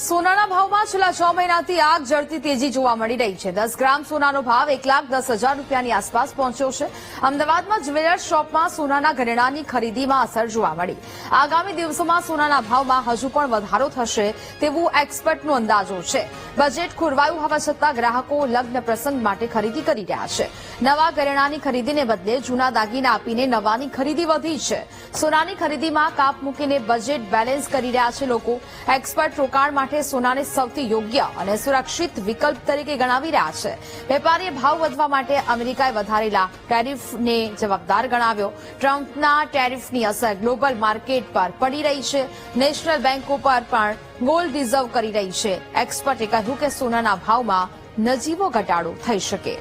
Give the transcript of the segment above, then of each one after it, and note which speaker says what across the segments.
Speaker 1: સોનાના ભાવમાં છેલ્લા 6 મહિનાથી આગ ઝરતી તેજી જોવા મળી રહી છે। 10 ગ્રામ સોનાનો ભાવ 1,10,000 રૂપિયાની આસપાસ પહોંચ્યો છે। અમદાવાદમાં જ્વેલર્સ શોપમાં સોનાના ઘરેણાંની ખરીદીમાં અસર જોવા મળી। આગામી દિવસોમાં સોનાના ભાવમાં હજુ પણ વધારો થશે તેવું એક્સપર્ટનો અંદાજો છે। બજેટ ખોરવાયું હોવા છતાં ગ્રાહકો લગ્ન પ્રસંગ માટે ખરીદી કરી રહ્યા છે। નવા ઘરેણાંની ખરીદીને બદલે જૂના દાગીના આપીને નવાની ખરીદી વધી છે। સોનાની ખરીદીમાં કાપ મૂકીને બજેટ બેલેન્સ કરી રહ્યા છે લોકો। એક્સપર્ટ રોકાણ માટે સોનાને સૌથી યોગ્ય અને સુરક્ષિત વિકલ્પ તરીકે ગણાવી રહ્યા છે। વેપારીએ ભાવ વધવા માટે અમેરિકાએ વધારેલા ટેરિફને જવાબદાર ગણાવ્યો। ટ્રમ્પના ટેરિફની અસર ગ્લોબલ માર્કેટ પર પડી રહી છે। નેશનલ બેન્કો પર પણ ગોલ્ડ રિઝર્વ કરી રહી છે। એક્સપર્ટે કહ્યું કે સોનાના ભાવમાં નજીવો ઘટાડો થઈ શકે।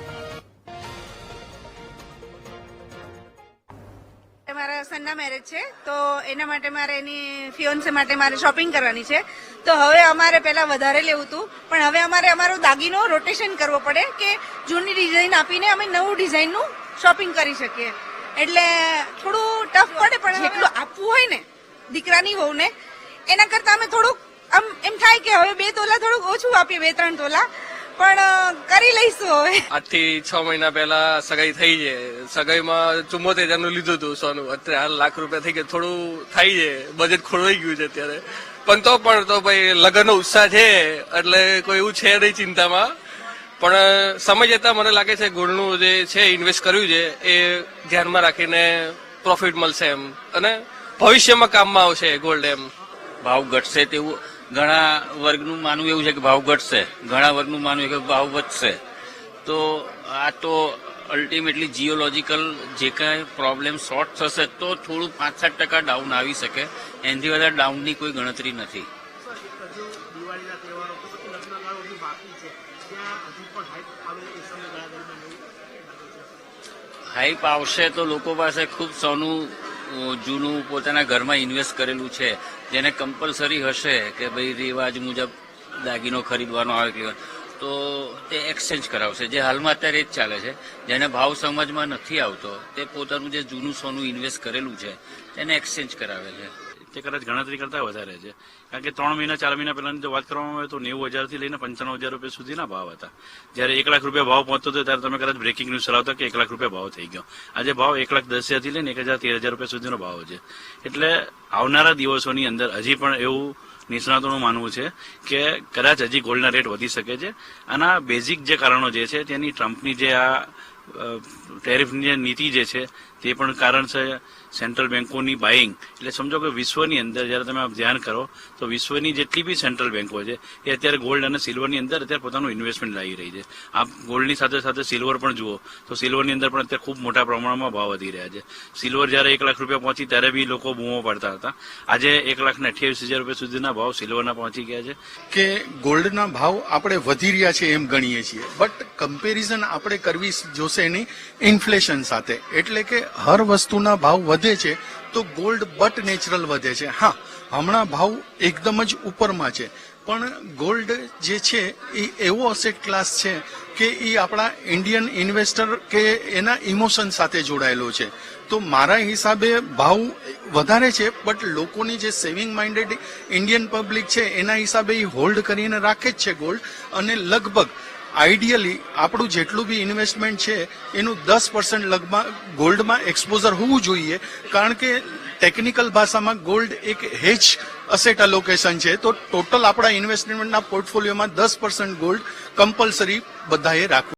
Speaker 2: મારા સનના મેરેજ છે તો એના માટે મારે એની ફિયોન્સે માટે મારે શોપિંગ કરવાની છે। તો હવે અમારે પહેલા વધારે લેવું હતું પણ હવે અમારે અમારો દાગીનો રોટેશન કરવો પડે કે જૂની ડિઝાઇન આપીને અમે નવું ડિઝાઇનનું શોપિંગ કરી શકીએ। એટલે થોડું ટફ પડે પણ જેટલું આપવું હોય ને દીકરાની વહુને એના કરતાં અમે થોડુંક આમ એમ થાય કે હવે 2 તોલા થોડુંક ઓછું આપીએ 2-3 તોલા પણ કરી લઈશું। હવે
Speaker 3: આજથી 6 મહિના પહેલા સગાઈ થઈ છે। સગાઈમાં 74,000 લીધું હતું સોનું, અત્યારે હાલ લાખ રૂપિયા થઈ ગયા। થોડું થાય છે, બજેટ ખોરવાઈ ગયું છે અત્યારે। પણ તો ભાઈ લગ્નનો ઉત્સાહ છે એટલે કોઈ એવું છે નહીં ચિંતામાં। પણ સમય જતા મને લાગે છે ગોલ્ડનું જે છે ઇન્વેસ્ટ કર્યું છે એ ધ્યાનમાં રાખીને પ્રોફિટ મળશે એમ, અને ભવિષ્યમાં કામમાં આવશે ગોલ્ડ એમ।
Speaker 4: ભાવ ઘટશે તેવું ઘણા વર્ગનું માનવું એવું છે કે ભાવ ઘટશે, ઘણા વર્ગનું માનવું કે ભાવ વધશે। તો આ તો અલ્ટિમેટલી જીઓલોજીકલ જે કાંઈ પ્રોબ્લેમ સોર્ટ થશે તો થોડું 5-7% ડાઉન આવી શકે, એનાથી વધારે ડાઉનની કોઈ ગણતરી નથી। હાઈપ આવશે તો લોકો પાસે ખૂબ સોનું જૂનું પોતાના ઘરમાં ઇન્વેસ્ટ કરેલું છે જેને કમ્પલસરી હશે કે ભાઈ રિવાજ મુજબ દાગીનો ખરીદવાનો આવે તો તે એક્સચેન્જ કરાવશે। જે હાલમાં અત્યારે જ ચાલે છે, જેને ભાવ સમજમાં નથી આવતો તે પોતાનું જે જૂનું સોનું ઇન્વેસ્ટ કરેલું છે તેને એક્સચેન્જ કરાવે છે।
Speaker 5: તે કદાચ ગણતરી કરતા વધારે છે, કારણ કે 3 મહિના 4 મહિના પહેલાની જો વાત કરવામાં આવે તો 90,000 થી લઈને 95,000 રૂપિયા સુધીના ભાવ હતા। જયારે 1 લાખ રૂપિયા ભાવ પહોંચતો હતો ત્યારે તમે કદાચ બ્રેકિંગ ન્યૂઝ ચલાવતા કે 1 લાખ રૂપિયા ભાવ થઈ ગયો। આજે ભાવ 1,10,000 થી લઈને 1,13,000 રૂપિયા સુધીનો ભાવ છે। એટલે આવનારા દિવસોની અંદર હજી પણ એવું નિષ્ણાતોનું માનવું છે કે કદાચ હજી ગોલ્ડના રેટ વધી શકે છે। આના બેઝિક જે કારણો જે છે તેની ટ્રમ્પની જે આ ટેરિફની જે નીતિ જે છે તે પણ કારણ છે। સેન્ટ્રલ બેન્કોની બાઇંગ, એટલે સમજો કે વિશ્વની અંદર જયારે તમે ધ્યાન કરો તો વિશ્વની જેટલી બી સેન્ટ્રલ બેન્કો છે એ અત્યારે ગોલ્ડ અને સિલ્વરની અંદર અત્યારે પોતાનું ઇન્વેસ્ટમેન્ટ લાવી રહી છે। આપ ગોલ્ડની સાથે સાથે સિલ્વર પણ જુઓ તો સિલ્વરની અંદર પણ અત્યારે ખૂબ મોટા પ્રમાણમાં ભાવ વધી રહ્યા છે। સિલ્વર જયારે 1 લાખ રૂપિયા પહોંચી ત્યારે બી લોકો બૂમો પાડતા હતા, આજે 1,28,000 રૂપિયા સુધીના ભાવ સિલ્વરના પહોંચી ગયા છે।
Speaker 6: કે ગોલ્ડના ભાવ આપણે વધી રહ્યા છે એમ ગણીએ છીએ, બટ કમ્પેરિઝન આપણે કરવી જોશે એની ઇન્ફ્લેશન સાથે। એટલે કે હર વસ્તુના ભાવ વધે છે તો ગોલ્ડ બટ નેચરલ વધે છે। હા, હમણાં ભાવ એકદમ જ ઉપરમાં છે, પણ ગોલ્ડ જે છે એ એવો અસેટ ક્લાસ છે કે એ આપણા ઇન્ડિયન ઇન્વેસ્ટર કે એના ઇમોશન સાથે જોડાયેલો છે। તો મારા હિસાબે ભાવ વધારે છે, બટ લોકોની જે સેવિંગ માઇન્ડેડ ઇન્ડિયન પબ્લિક છે એના હિસાબે એ હોલ્ડ કરીને રાખે જ છે ગોલ્ડ। અને લગભગ આઈડિયલી આપણું જેટલું બી ઇન્વેસ્ટમેન્ટ છે એનું 10% લગભગ ગોલ્ડમાં એક્સપોઝર હોવું જોઈએ, કારણ કે ટેકનિકલ ભાષામાં ગોલ્ડ એક હેજ અસેટ અલોકેશન છે। તો ટોટલ આપણા ઇન્વેસ્ટમેન્ટના પોર્ટફોલિયોમાં 10% ગોલ્ડ કમ્પલસરી બધાએ રાખવું।